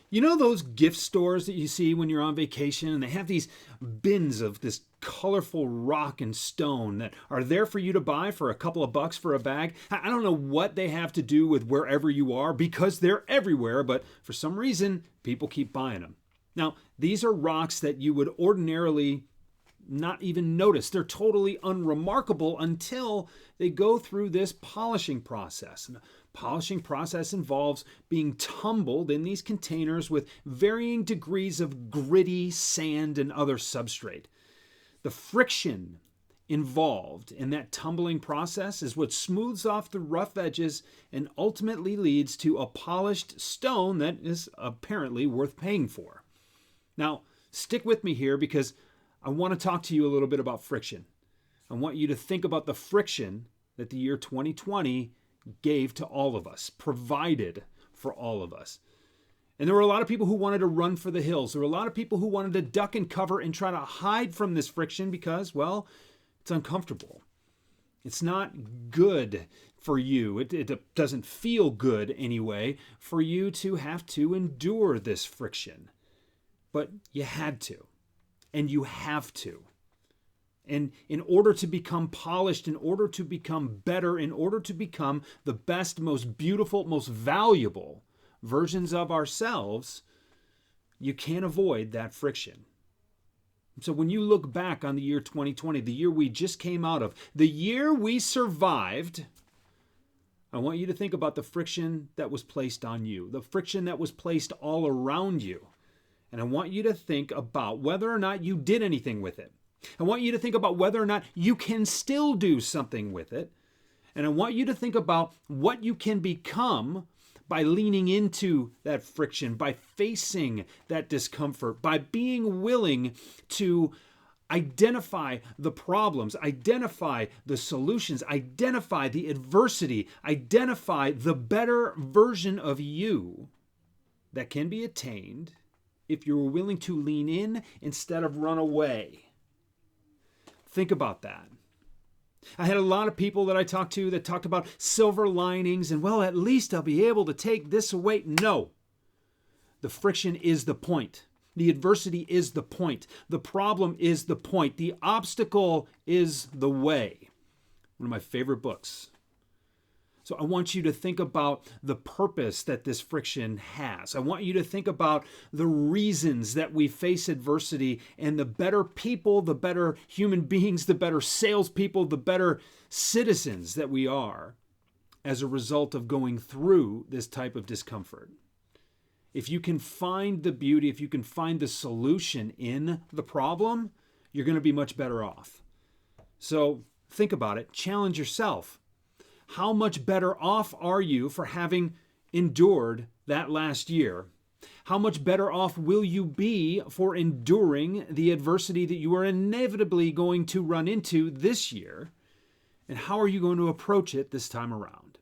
You know those gift stores that you see when you're on vacation and they have these bins of this colorful rock and stone that are there for you to buy for a couple of bucks for a bag? I don't know what they have to do with wherever you are because they're everywhere, but for some reason, people keep buying them. Now, these are rocks that you would ordinarily not even notice. They're totally unremarkable until they go through this polishing process. And the polishing process involves being tumbled in these containers with varying degrees of gritty sand and other substrate. The friction involved in that tumbling process is what smooths off the rough edges and ultimately leads to a polished stone that is apparently worth paying for. Now, stick with me here because I want to talk to you a little bit about friction. I want you to think about the friction that the year 2020 gave to all of us, provided for all of us. And there were a lot of people who wanted to run for the hills. There were a lot of people who wanted to duck and cover and try to hide from this friction because, well, it's uncomfortable. It's not good for you. It doesn't feel good anyway for you to have to endure this friction. But you had to. And you have to. And in order to become polished, in order to become better, in order to become the best, most beautiful, most valuable versions of ourselves, you can't avoid that friction. So when you look back on the year 2020, the year we just came out of, the year we survived, I want you to think about the friction that was placed on you, the friction that was placed all around you. And I want you to think about whether or not you did anything with it. I want you to think about whether or not you can still do something with it. And I want you to think about what you can become by leaning into that friction, by facing that discomfort, by being willing to identify the problems, identify the solutions, identify the adversity, identify the better version of you that can be attained if you're willing to lean in instead of run away. Think about that. I had a lot of people that I talked to that talked about silver linings and, well, at least I'll be able to take this away. No. The friction is the point. The adversity is the point. The problem is the point. The obstacle is the way. One of my favorite books. So I want you to think about the purpose that this friction has. I want you to think about the reasons that we face adversity and the better people, the better human beings, the better salespeople, the better citizens that we are as a result of going through this type of discomfort. If you can find the beauty, if you can find the solution in the problem, you're going to be much better off. So think about it. Challenge yourself. How much better off are you for having endured that last year? How much better off will you be for enduring the adversity that you are inevitably going to run into this year? And how are you going to approach it this time around?